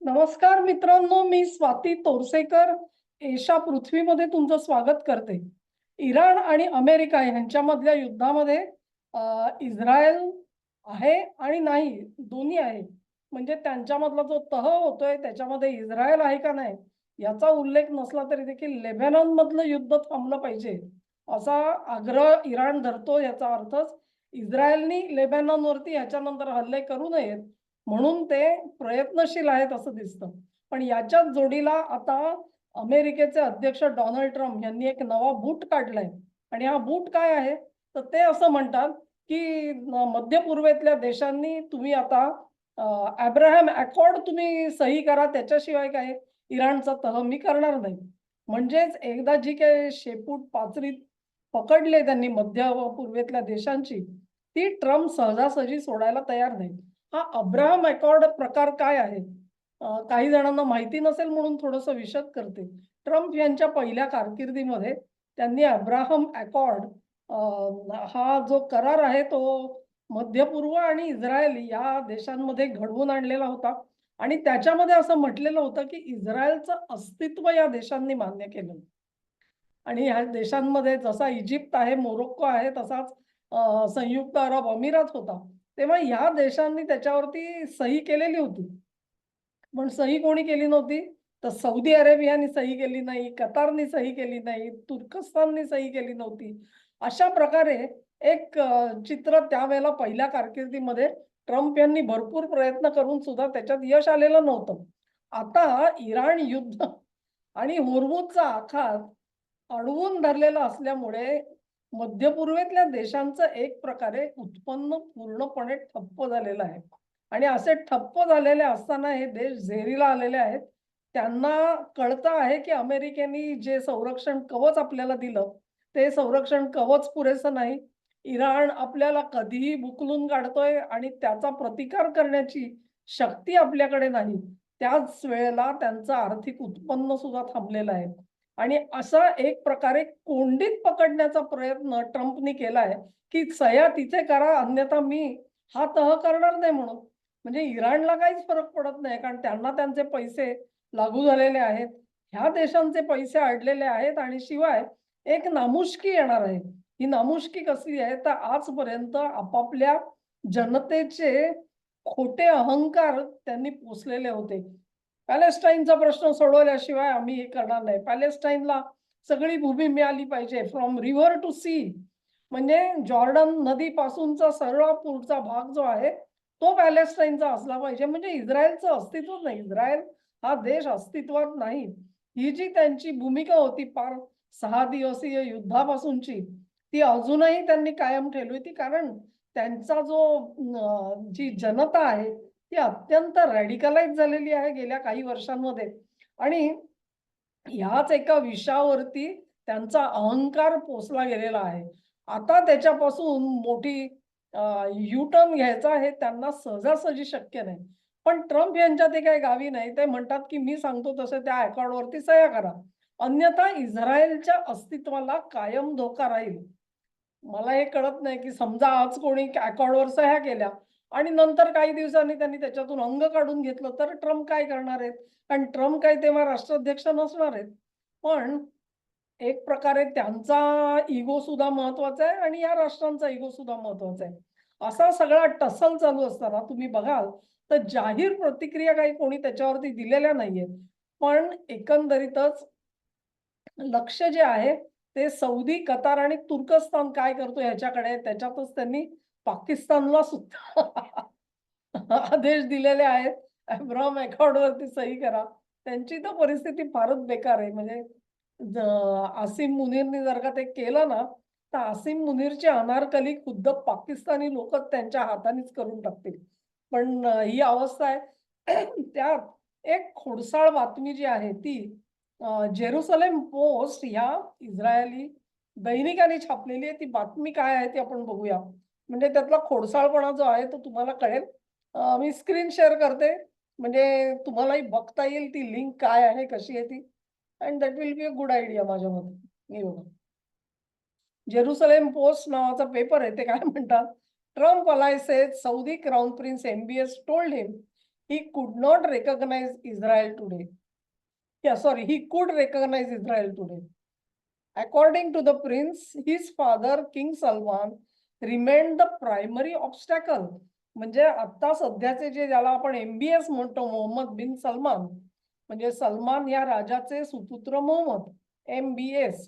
नमस्कार मित्रांनो, मी स्वाती तोरसेकर एशा पृथ्वीमध्ये तुमचं स्वागत करते. इराण आणि अमेरिका यांच्यामधल्या युद्धामध्ये इस्रायल आहे आणि नाही दोन्ही आहे. म्हणजे त्यांच्यामधला जो तह होतोय त्याच्यामध्ये इस्रायल आहे का नाही याचा उल्लेख नसला तरी देखील लेबनॉन मधलं युद्ध थांबलं पाहिजे असा आग्रह इराण धरतो. याचा अर्थच इस्रायलनी लेबनॉनवरती ह्याच्यानंतर हल्ले करू नयेत म्हणून ते प्रयत्नशील आहेत असं दिसतं. पण याच्याच जोडीला आता अमेरिकेचे अध्यक्ष डोनाल्ड ट्रम्प यांनी एक नवा बूट काढलाय आणि हा बूट काय आहे तर ते असं म्हणतात की मध्य पूर्वेतल्या देशांनी तुम्ही आता अब्राहम अकॉर्ड तुम्ही सही करा, त्याच्याशिवाय काय इराणचा तह मी करणार नाही. म्हणजेच एकदा जी काही शेपूट पाचरीत पकडले त्यांनी मध्य व पूर्वेतल्या देशांची, ती ट्रम्प सहजासहजी सोडायला तयार नाही. हा अब्राहम अकॉर्ड प्रकार काय आहे? काही जणांना माहिती नसेल म्हणून थोडंसं विशद करते. ट्रम्प यांच्या पहिल्या कारकिर्दीमध्ये त्यांनी अब्राहम अकॉर्ड हा जो करार आहे तो मध्य पूर्व आणि इस्रायल या देशांमध्ये घडवून आणलेला होता आणि त्याच्यामध्ये असं म्हटलेलं होतं की इस्रायलचं अस्तित्व या देशांनी मान्य केलं. आणि ह्या देशांमध्ये जसा इजिप्त आहे, मोरोक्को आहे, तसाच संयुक्त अरब अमिरात होता. तेव्हा ह्या देशांनी त्याच्यावरती सही केलेली होती. पण सही कोणी केली नव्हती? तर सौदी अरेबियाने सही केली नाही, कतारनी सही केली नाही, तुर्कस्ताननी सही केली नव्हती. अशा प्रकारे एक चित्र त्यावेळेला पहिल्या कारकिर्दीमध्ये ट्रम्प यांनी भरपूर प्रयत्न करून सुद्धा त्याच्यात यश आलेलं नव्हतं. आता इराण युद्ध आणि होर्मुझचा आखात अडवून धरलेला असल्यामुळे मध्य पूर्वेतल्या देशांचं एक प्रकारे उत्पन्न पूर्णपणे ठप्प झालेलं आहे. आणि असे ठप्प झालेले असताना हे देश झेरीला आलेले आहेत. त्यांना कळतं आहे की अमेरिकेने जे संरक्षण कवच आपल्याला दिलं, ते संरक्षण कवच पुरेसं नाही. इराण आपल्याला कधीही बुकलून काढतोय आणि त्याचा प्रतिकार करण्याची शक्ती आपल्याकडे नाही. त्याच वेळेला त्यांचं आर्थिक उत्पन्न सुद्धा थांबलेलं आहे. आणि असा एक प्रकारे कोंडीत पकडण्याचा प्रयत्न ट्रम्पनी केलाय, की सह्या तिथे करा अन्यथा मी हा तह करणार नाही म्हणून. म्हणजे इराणला काहीच फरक पडत नाही कारण त्यांना त्यांचे पैसे लागू झालेले आहेत. ह्या देशांचे पैसे अडलेले आहेत आणि शिवाय एक नामुष्की येणार आहे. ही नामुष्की कसली आहे तर आजपर्यंत आपापल्या जनतेचे खोटे अहंकार त्यांनी पोसलेले होते. पॅलेस्टाईनचा प्रश्न सोडवल्याशिवाय आम्ही हे करणार नाही. पॅलेस्टाईनला सगळी भूमी मिळाली पाहिजे फ्रॉम रिव्हर टू सी. म्हणजे जॉर्डन नदीपासूनचा सरळ पुढचा भाग जो आहे तो पॅलेस्टाईनचा असला पाहिजे. म्हणजे इस्रायलचं अस्तित्वच नाही. इस्रायल हा देश अस्तित्वात नाही. ही जी त्यांची भूमिका होती पार 6 दिवसीय युद्धापासूनची, ती अजूनही त्यांनी कायम ठेवली होती. कारण त्यांचा जो जी जनता आहे ती अत्यंत रॅडिकलाइज झालेली आहे गेल्या काही वर्षांमध्ये आणि ह्याच एका विषयावरती त्यांचा अहंकार पोसला गेलेला आहे. आता त्याच्यापासून मोठी यू टर्न घ्यायचा हे त्यांना सहजासहजी शक्य नाही. पण ट्रम्प यांच्या ते काही गावी नाही. ते म्हणतात, की मी सांगतो तसं त्या अकॉर्डवरती सह्या करा. अन्यथा इस्रायलच्या अस्तित्वाला कायम धोका राहील. मला हे कळत नाही, की समजा आज कोणी अकॉर्डवर सह्या केल्या आणि नंतर काही दिवसांनी त्यांनी त्याच्यातून अंग काढून घेतलं, तर ट्रम्प काय करणार आहेत? कारण ट्रम्प काही तेव्हा राष्ट्राध्यक्ष नसणार आहेत. पण एक प्रकारे त्यांचा इगो सुद्धा महत्वाचा आहे आणि या राष्ट्रांचा इगो सुद्धा महत्वाचा आहे. असा सगळा टसल चालू असताना तुम्ही बघाल तर जाहीर प्रतिक्रिया काही कोणी त्याच्यावरती दिलेल्या नाहीयेत. पण एकंदरीतच लक्ष जे आहे ते सौदी, कतार आणि तुर्कस्तान काय करतो ह्याच्याकडे आहे. त्याच्यातच त्यांनी पाकिस्तानला सुद्धा आदेश दिलेले आहेत. अब्राहम अकॉर्डवरती सही करा. त्यांची तर परिस्थिती फारच बेकार आहे. म्हणजे ज आसिम मुनीरनी जर का ते केलं ना, तर आसिम मुनीरची अनारकली खुद्द पाकिस्तानी लोकच त्यांच्या हातानेच करून टाकतील. पण ही अवस्था आहे. त्यात एक खोडसाळ बातमी जी आहे ती जेरुसलेम पोस्ट ह्या इस्रायली दैनिकाने छापलेली आहे. ती बातमी काय आहे ती आपण बघूया. म्हणजे त्यातला खोडसाळपणा जो आहे तो तुम्हाला कळेल. मी स्क्रीन शेअर करते. म्हणजे तुम्हालाही बघता येईल ती लिंक काय आहे, कशी आहे ती. And that will be a good idea माझ्या मते. हे बघा. जेरुसलेम पोस्ट नावाचा पेपर आहे. ते काय म्हणतात, Trump ally says Saudi Crown Prince MBS told him he could not recognize Israel today. Yeah, sorry, he could recognize Israel today. According to the prince, his father King Salman remained the primary obstacle. म्हणजे आता सध्याचे जे ज्याला आपण MBS म्हणतो, मोहम्मद बिन सलमान, म्हणजे सलमान या राजाचे सुपुत्र मोहम्मद, MBS,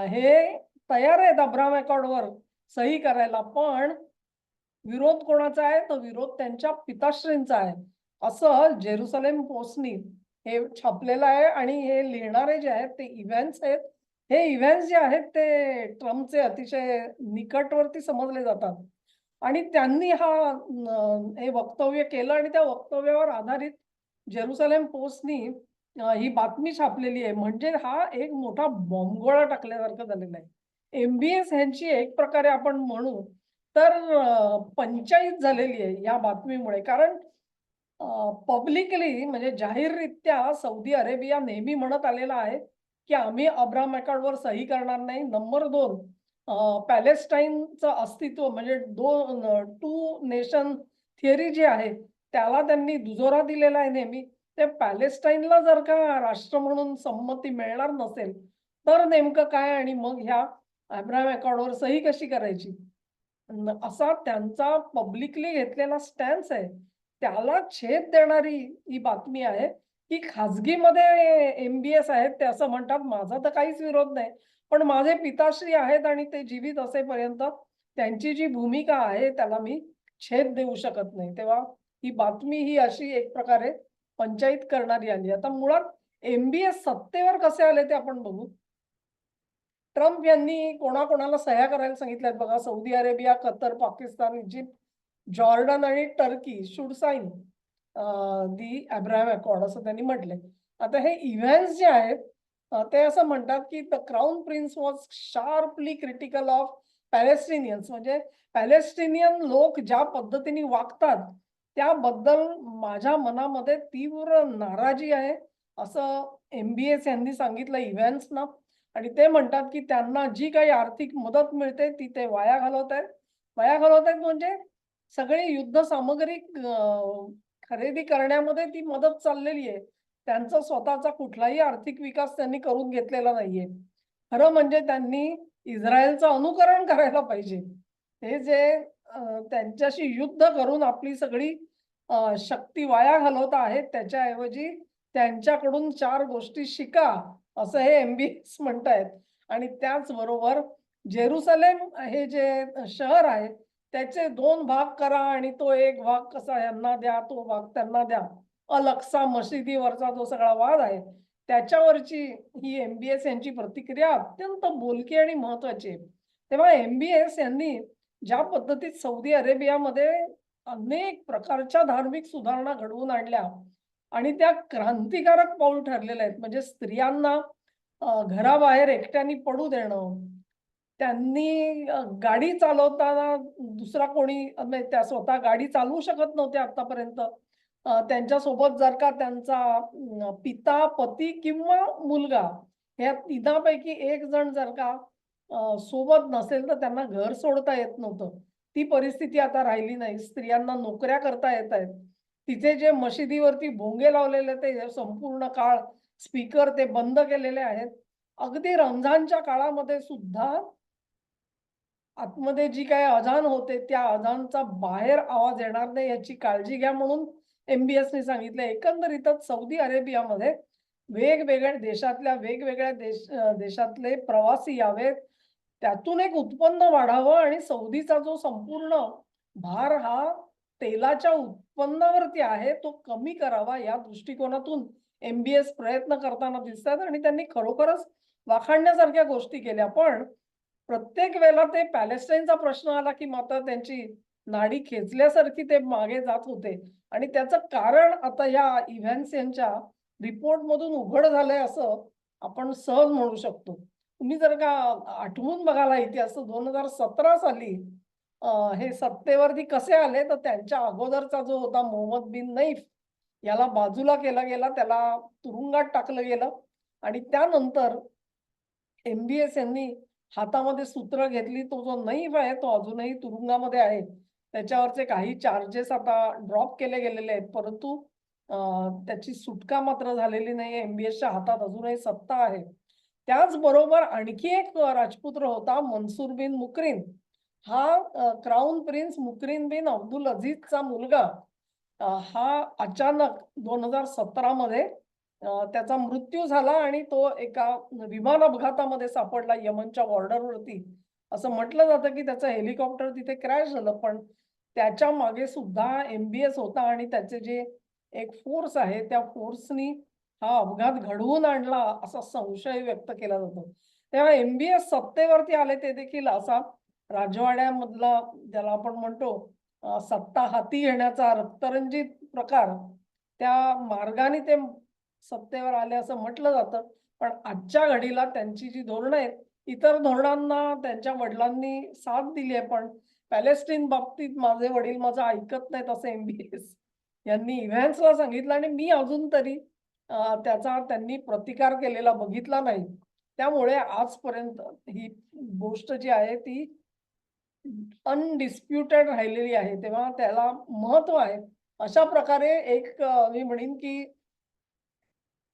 हे तयार आहेत अब्राहम अकॉर्डवर सही करायला, पण विरोध कोणाचा आहे? तर विरोध त्यांच्या पिताश्रींचा आहे, असं जेरुसलेम पोस्टनी हे छापलेलं आहे. आणि हे लिहिणारे जे आहेत ते इव्हन्स आहेत. हे इव्हन्स जे आहेत ते ट्रम्पचे अतिशय निकटवर्ती समजले जातात. आणि त्यांनी हे वक्तव्य केलं आणि त्या वक्तव्यावर आधारित जेरुसलेम पोस्टनी ही बातमी छापलेली आहे. म्हणजे हा एक मोठा बॉम्बगोळा टाकल्यासारखं झालेलं आहे. MBS ह्यांची एक प्रकारे आपण म्हणू तर पंचाईत झालेली आहे या बातमीमुळे. कारण पब्लिकली म्हणजे जाहीररित्या सौदी अरेबिया नेहमी म्हणत आलेला आहे, की आम्ही अब्राहम अकॉर्डवर सही करणार नाही. नंबर 2, पॅलेस्टाईनचं अस्तित्व म्हणजे टू नेशन थिअरी जी आहे, त्याला त्यांनी दुजोरा दिलेला आहे नेहमी. ते पॅलेस्टाईनला जर का राष्ट्र म्हणून संमती मिळणार नसेल, तर नेमकं काय आणि मग ह्या अब्राहम अकॉर्डवर सही कशी करायची? असा त्यांचा पब्लिकली घेतलेला स्टॅन्स आहे. त्याला छेद देणारी ही बातमी आहे, की खाजगीमध्ये MBS आहेत ते असं म्हणतात, माझा तर काहीच विरोध नाही. पण माझे पिताश्री आहेत आणि ते जीवित असेपर्यंत त्यांची जी भूमिका आहे त्याला मी छेद देऊ शकत नाही. तेव्हा ही बातमी ही अशी एक प्रकारे पंचाईत करणारी आली. आता मुळात MBS सत्तेवर कसे आले ते आपण बघू. ट्रम्प यांनी कोणाकोणाला सह्या करायला सांगितल्यात बघा. Saudi Arabia, Qatar, Pakistan, Egypt, Jordan आणि Turkey should sign the Abraham accord असं त्यांनी म्हटलंय. आता हे इव्हेंट्स जे आहेत ते असं म्हणतात, की the crown prince was sharply critical of Palestinians. म्हणजे पॅलेस्टिनियन लोक ज्या पद्धतीने वागतात त्याबद्दल माझ्या मनामध्ये तीव्र नाराजी आहे, असं MBS यांनी सांगितलं इव्हेंट्सना. आणि ते म्हणतात, की त्यांना जी काही आर्थिक मदत मिळते ती ते वाया घालवतायत. वाया घालवतायत म्हणजे सगळी युद्ध सामग्री खरेदी करण्यामध्ये ती मदत चाललेली आहे. त्यांचा स्वतःचा कुठलाही आर्थिक विकास त्यांनी करून घेतलेला नाहीये. खरं म्हणजे त्यांनी इस्रायलचं अनुकरण करायला पाहिजे. हे जे त्यांच्याशी युद्ध करून आपली सगळी शक्ती वाया घालवत आहेत, त्याच्याऐवजी त्यांच्याकडून 4 गोष्टी शिका, असं हे MBS म्हणतायत. आणि त्याचबरोबर जेरुसलेम हे जे शहर आहे, त्याचे 2 भाग करा आणि तो एक भाग कसा यांना द्या, तो भाग त्यांना द्या. अल-अक्सा मशिदीवरचा जो सगळा वाद आहे, त्याच्यावरची ही MBS यांची प्रतिक्रिया अत्यंत बोलकी आणि महत्त्वाची आहे. तेव्हा MBS यांनी ज्या पद्धतीत सौदी अरेबियामध्ये अनेक प्रकारच्या धार्मिक सुधारणा घडवून आणल्या आणि त्या क्रांतिकारक पाऊल ठरलेल्या आहेत. म्हणजे स्त्रियांना घराबाहेर एकट्याने पडू देणं. त्यांनी गाडी चालवताना दुसरा कोणी म्हणजे त्या स्वतः गाडी चालवू शकत नव्हत्या आतापर्यंत. त्यांच्यासोबत जर का त्यांचा पिता, पती किंवा मुलगा या तिघांपैकी एक जण जर का सोबत नसेल तर त्यांना घर सोडता येत नव्हतं. ती परिस्थिती आता राहिली नाही. स्त्रियांना नोकऱ्या करता येत आहेत. तिथे जे मशिदीवरती भोंगे लावलेले ते संपूर्ण काळ स्पीकर ते बंद केलेले आहेत. अगदी रमजानच्या काळामध्ये सुद्धा आतमध्ये जी काही अजान होते त्या अजानचा बाहेर आवाज येणार नाही याची काळजी घ्या म्हणून MBSने सांगितलं. एकंदरीतच सौदी अरेबियामध्ये वेगवेगळ्या देशातल्या वेगवेगळ्या देशातले प्रवासी यावेत. त्यातून एक उत्पन्न वाढावं आणि सौदीचा जो संपूर्ण भार हा तेलाच्या उत्पन्नावरती आहे तो कमी करावा या दृष्टिकोनातून MBS प्रयत्न करताना दिसतात आणि त्यांनी खरोखरच वाखाणण्यासारख्या गोष्टी केल्या. पण प्रत्येक वेळेला ते पॅलेस्टाईनचा प्रश्न आला, की मात्र त्यांची नाडी खेचल्यासारखी ते मागे जात होते. आणि त्याचं कारण आता या इव्हॅन्स यांच्या रिपोर्टमधून उघड झालंय असं आपण सहज म्हणू शकतो. तुम्ही जर का आठवून बघायला इतिहास 2017 साली हे सत्तेवरती कसे आले, तर त्यांच्या अगोदरचा जो होता मोहम्मद बिन नैफ याला बाजूला केला गेला, त्याला तुरुंगात टाकलं गेलं आणि त्यानंतर MBS यांनी हातामध्ये सूत्र घेतली. तो जो नैफ आहे तो अजूनही तुरुंगामध्ये आहे. त्याच्यावरचे काही चार्जेस आता ड्रॉप केले गेलेले आहेत, परंतु त्याची सुटका मात्र झालेली नाही. एमबीएसच्या हातात अजूनही सत्ता आहे. त्याचबरोबर आणखी एक राजपुत्र होता मनसूर बिन मुकरीन. हा क्राऊन प्रिन्स मुकरीन बिन अब्दुल अझीजचा मुलगा. हा अचानक 2017 मध्ये त्याचा मृत्यू झाला आणि तो एका विमान अपघातामध्ये सापडला यमनच्या बॉर्डरवरती. असं म्हटलं जातं की त्याचं हेलिकॉप्टर तिथे क्रॅश झालं, पण त्याच्या मागे सुद्धा एमबीएस होता आणि त्याचे जे एक फोर्स आहे त्या फोर्सनी हा अपघात घडवून आणला असा संशय व्यक्त केला जातो. तेव्हा एमबीएस सत्तेवरती आले ते देखील असा राजवाड्यामधला ज्याला आपण म्हणतो सत्ता हाती घेण्याचा रक्तरंजित प्रकार, त्या मार्गाने ते सत्तेवर आले असं म्हटलं जातं. पण आजच्या घडीला त्यांची जी धोरणं आहेत, इतर धोरणांना त्यांच्या वडिलांनी साथ दिली आहे, पण पॅलेस्टाईन बाबतीत माझे वडील माझं ऐकत नाहीत असं एमबीएस यांनी इव्हॅन्सला सांगितलं आणि मी अजून तरी त्याचा त्यांनी प्रतिकार केलेला बघितला नाही. त्यामुळे आजपर्यंत ही गोष्ट जी आहे ती अनडिस्प्युटेड राहिलेली आहे. तेव्हा त्याला महत्त्व आहे. अशा प्रकारे एक मी म्हणेन की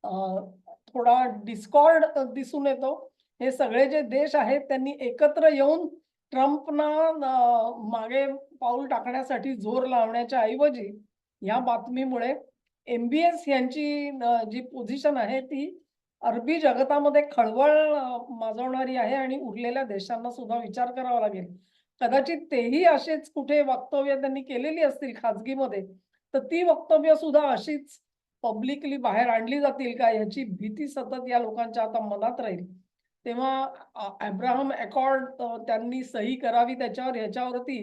अ, थोडा डिस्कॉर्ड दिसून येतो. हे सगळे जे देश आहेत त्यांनी एकत्र येऊन ट्रम्पना मागे पाऊल टाकण्यासाठी जोर लावण्याच्या ऐवजी या बातमीमुळे एमबीएस यांची जी पोझिशन आहे ती अरबी जगतामध्ये खळबळ माजवणारी आहे आणि उरलेल्या देशांना सुद्धा विचार करावा लागेल. कदाचित तेही असेच कुठे वक्तव्य त्यांनी केलेली असतील खाजगीमध्ये, तर ती वक्तव्य सुद्धा अशीच पब्लिकली बाहेर आणली जातील का याची भीती सतत या लोकांच्या आता मनात राहील. तेव्हा अब्राहम अकॉर्ड त्यांनी सही करावी त्याच्यावर ह्याच्यावरती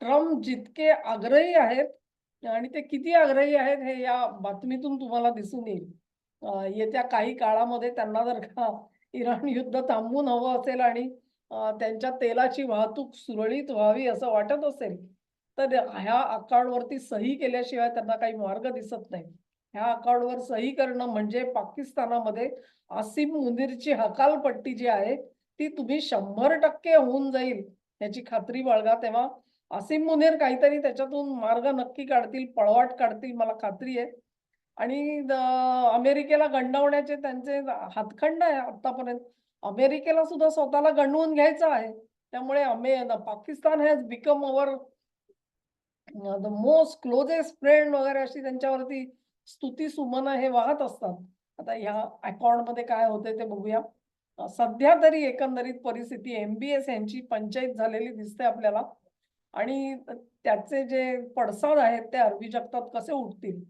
ट्रम्प जितके आग्रही आहेत आणि ते किती आग्रही आहेत हे या बातमीतून तुम्हाला दिसून येईल. येत्या काही काळामध्ये त्यांना जर का इराण युद्ध थांबवून हवं असेल आणि त्यांच्या तेलाची वाहतूक सुरळीत व्हावी असं वाटत असेल, तर ह्या अकॉर्डवरती सही केल्याशिवाय त्यांना काही मार्ग दिसत नाही. ह्या अकॉर्डवर सही करणं म्हणजे पाकिस्तानामध्ये आसिम मुनीरची हकालपट्टी जी आहे, ती तुम्ही 100% होऊन जाईल याची खात्री बाळगा. तेव्हा आसिम मुनीर काहीतरी त्याच्यातून मार्ग नक्की काढतील, पळवाट काढतील मला खात्री आहे. आणि अमेरिकेला गंडवण्याचे त्यांचे हातखंड आहे आतापर्यंत. अमेरिकेला सुद्धा स्वतःला गंडवून घ्यायचं आहे. त्यामुळे Pakistan has become our the most closest friend वगैरे अशी त्यांच्यावरती स्तुती सुमनं हे वाहत असतात. आता ह्या अकॉर्डमध्ये काय होतंय ते बघूया. सध्या तरी एकंदरीत परिस्थिती एमबीएस यांची पंचाईत झालेली दिसते आपल्याला आणि त्याचे जे पडसाद आहेत ते अरबी जगतात कसे उठतील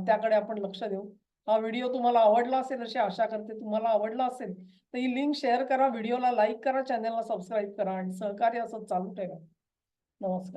त्याकडे आपण लक्ष देऊ. हा व्हिडिओ तुम्हाला आवडला असेल अशी आशा करते. तुम्हाला आवडला असेल तर ही लिंक शेअर करा, व्हिडिओला लाईक करा, चॅनलला सबस्क्राईब करा आणि सहकार्य असंच चालू ठेवा. नमस्कार.